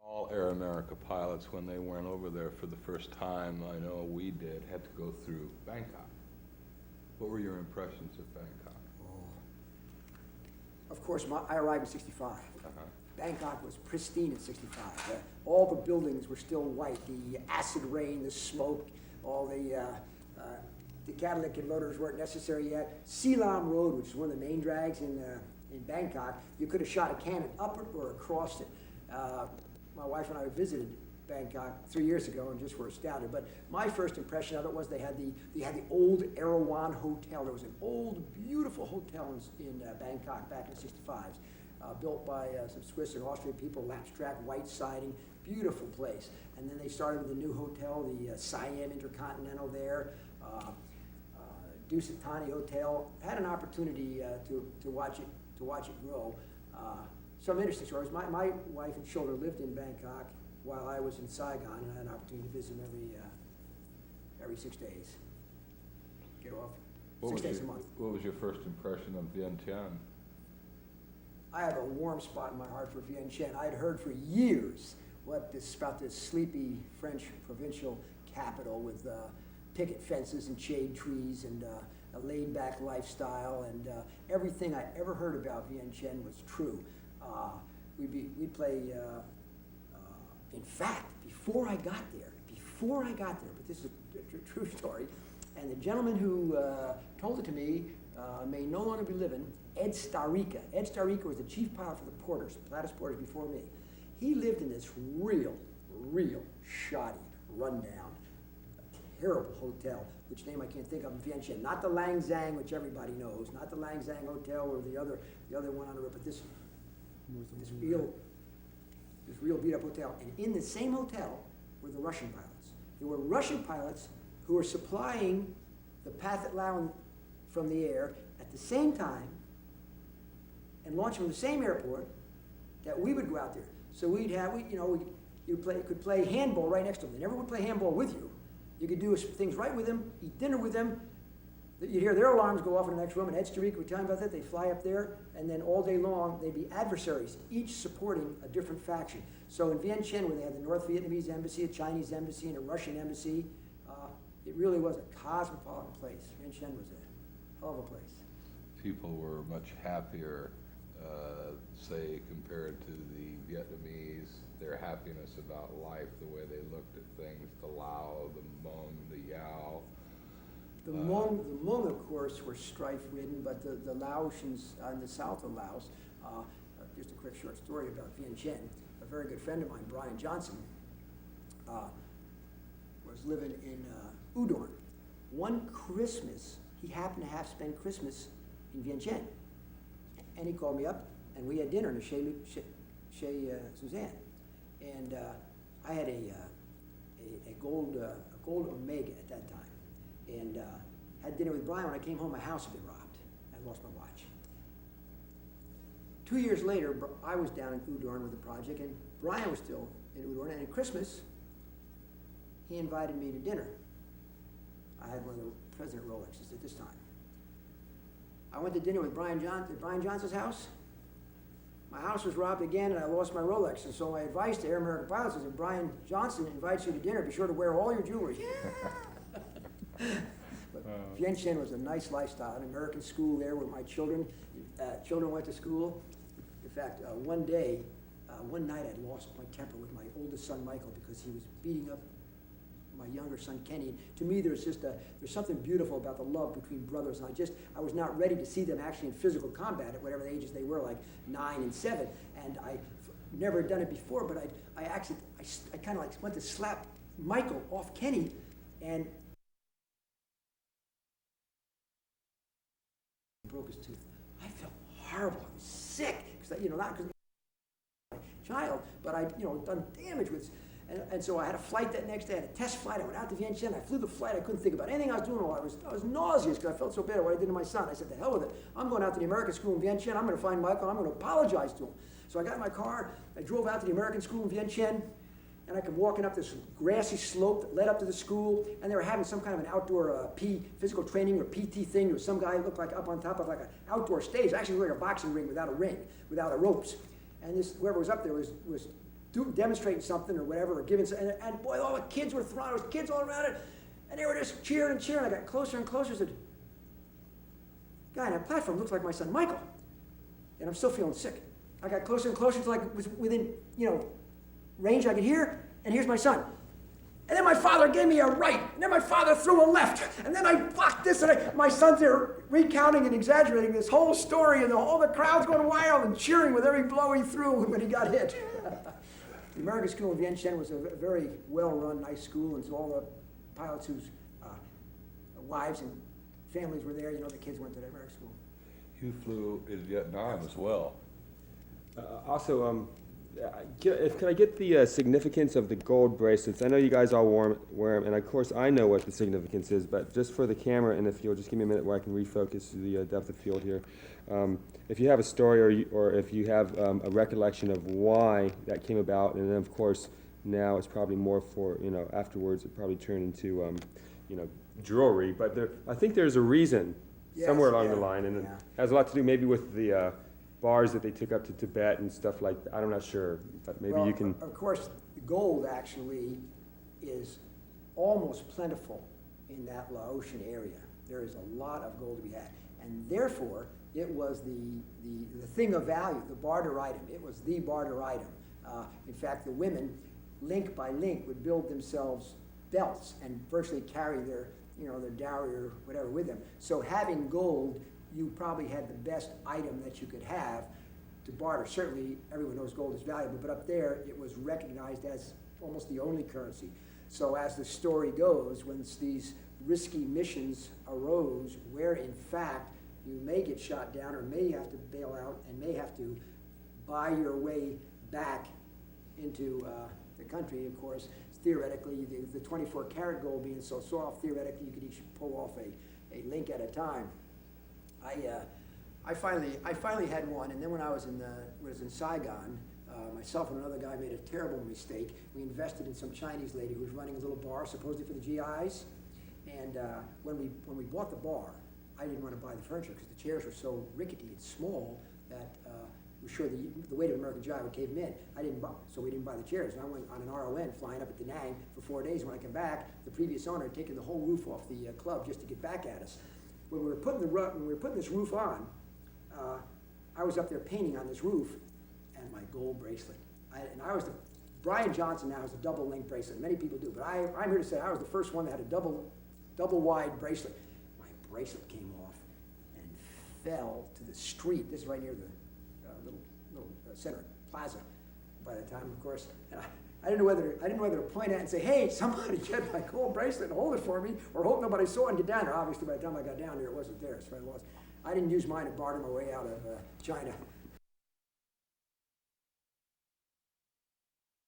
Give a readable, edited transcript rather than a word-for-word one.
All Air America pilots, when they went over there for the first time, I know we did, had to go through Bangkok. What were your impressions of Bangkok? Of course, I arrived in '65. Uh-huh. Bangkok was pristine in '65. All the buildings were still white. The acid rain, the smoke, all the catalytic converters weren't necessary yet. Silam Road, which is one of the main drags in Bangkok, you could have shot a cannon up it or across it. My wife and I visited Bangkok 3 years ago and just were astounded. But my first impression of it was they had the old Erawan Hotel. There was an old, beautiful hotel in Bangkok back in the '65s, built by some Swiss and Austrian people, latch track, white siding, beautiful place. And then they started with a new hotel, the Siam Intercontinental there, Dusatani Hotel. Had an opportunity to watch it grow. Some interesting stories. My wife and children lived in Bangkok while I was in Saigon, and I had an opportunity to visit them every 6 days. Get off 6 days a month. What was your first impression of Vientiane? I have a warm spot in my heart for Vientiane. I'd heard for years about this sleepy French provincial capital with picket fences and shade trees and a laid-back lifestyle, and everything I ever heard about Vientiane was true. We'd play, in fact, before I got there, but this is a true story, and the gentleman who told it to me may no longer be living, Ed Starica. Ed Starica was the chief pilot for the Porters, Pilatus Porters before me. He lived in this real shoddy, rundown, terrible hotel, which name I can't think of in Vientiane. Not the Lang Zang, which everybody knows, not the Lang Zang Hotel or the other one on the road, but this real beat up hotel. And in the same hotel were the Russian pilots. There were Russian pilots who were supplying the Pathet Lao from the air at the same time and launch from the same airport that we would go out there. So you could play handball right next to them. They never would play handball with you. You could do things right with them, eat dinner with them. You'd hear their alarms go off in the next room, and Ed Starica would tell me about that. They'd fly up there, and then all day long, they'd be adversaries, each supporting a different faction. So in Vientiane, where they had the North Vietnamese embassy, a Chinese embassy, and a Russian embassy, it really was a cosmopolitan place. Vientiane was a hell of a place. People were much happier, say, compared to the Vietnamese, their happiness about life, the way they looked at things, the Lao, the Hmong, the Yao. The Hmong, of course, were strife-ridden, but the Laotians in the south of Laos, just a quick short story about Vientiane. A very good friend of mine, Brian Johnson, was living in Udon. One Christmas, he happened to have spent Christmas in Vientiane. And he called me up, and we had dinner in the Chez Suzanne. And I had a gold Omega at that time. And had dinner with Brian. When I came home, my house had been robbed. I lost my watch. 2 years later, I was down in Udon with the project, and Brian was still in Udon. And at Christmas, he invited me to dinner. I had one of the President Rolexes at this time. I went to dinner with Brian at Brian Johnson's house. My house was robbed again, and I lost my Rolex. And so my advice to Air American pilots is if Brian Johnson invites you to dinner, be sure to wear all your jewelry. But Vientiane was a nice lifestyle. An American school there where my children went to school. In fact, one night I lost my temper with my oldest son Michael because he was beating up my younger son Kenny. And to me, there's something beautiful about the love between brothers. And I was not ready to see them actually in physical combat at whatever ages they were, like 9 and 7. And I never done it before, but I kind of like went to slap Michael off Kenny, and broke his tooth. I felt horrible. I was sick because not because my child, but I'd done damage with. And so I had a flight that next day. I had a test flight. I went out to Vientiane. I flew the flight. I couldn't think about anything I was doing. I was nauseous because I felt so bad at what I did to my son. I said, "To hell with it. I'm going out to the American school in Vientiane. I'm going to find Michael. I'm going to apologize to him." So I got in my car. I drove out to the American school in Vientiane. And I kept walking up this grassy slope that led up to the school, and they were having some kind of an outdoor physical training or PT thing. There was some guy who looked like up on top of like an outdoor stage. Actually, it was like a boxing ring without a ring, without the ropes. And this whoever was up there was demonstrating something or whatever, or giving, and boy, all the kids were thronged, there was kids all around it, and they were just cheering and cheering. I got closer and closer, said, guy on that platform looks like my son Michael, and I'm still feeling sick. I got closer and closer until I was within, range I could hear, and here's my son. And then my father gave me a right, and then my father threw a left, and then I blocked this, and my son's there recounting and exaggerating this whole story, and all the crowd's going wild and cheering with every blow he threw when he got hit. The American School in Vientiane was a very well-run, nice school, and so all the pilots whose wives and families were there, the kids went to the American School. You flew in Vietnam as well. Also, can I get the significance of the gold bracelets? I know you guys all wear them, and of course I know what the significance is, but just for the camera, and if you'll just give me a minute where I can refocus the depth of field here. If you have a story or if you have a recollection of why that came about, and then of course now it's probably more for, afterwards it probably turned into, jewelry, but I think there's a reason somewhere along the line, and it has a lot to do maybe with the bars that they took up to Tibet and stuff like that. I'm not sure, but maybe you can. Of course, gold actually is almost plentiful in that Laotian area. There is a lot of gold to be had, and therefore it was the thing of value, the barter item. It was the barter item. In fact, the women, link by link, would build themselves belts and virtually carry their dowry or whatever with them. So having gold, you probably had the best item that you could have to barter. Certainly, everyone knows gold is valuable, but up there, it was recognized as almost the only currency. So as the story goes, when these risky missions arose, where in fact you may get shot down or may have to bail out and may have to buy your way back into the country, of course, theoretically, the 24-karat gold being so soft, theoretically, you could each pull off a link at a time. I finally had one, and then when I was in Saigon, myself and another guy made a terrible mistake. We invested in some Chinese lady who was running a little bar, supposedly for the GIs. And when we bought the bar, I didn't want to buy the furniture because the chairs were so rickety and small that we're sure the weight of an American GI would cave them in. So we didn't buy the chairs. And I went on an RON flying up at Da Nang for 4 days. When I came back, the previous owner had taken the whole roof off the club just to get back at us. When we were putting this roof on, I was up there painting on this roof, and my gold bracelet. Brian Johnson now has a double link bracelet. Many people do, but I'm here to say I was the first one that had a double wide bracelet. My bracelet came off and fell to the street. This is right near the little center plaza. By the time, of course, and I didn't know whether to point at it and say, "Hey, somebody get my gold bracelet and hold it for me," or hope nobody saw it and get down there. Obviously, by the time I got down there, it wasn't there, so I lost. I didn't use mine to barter my way out of China.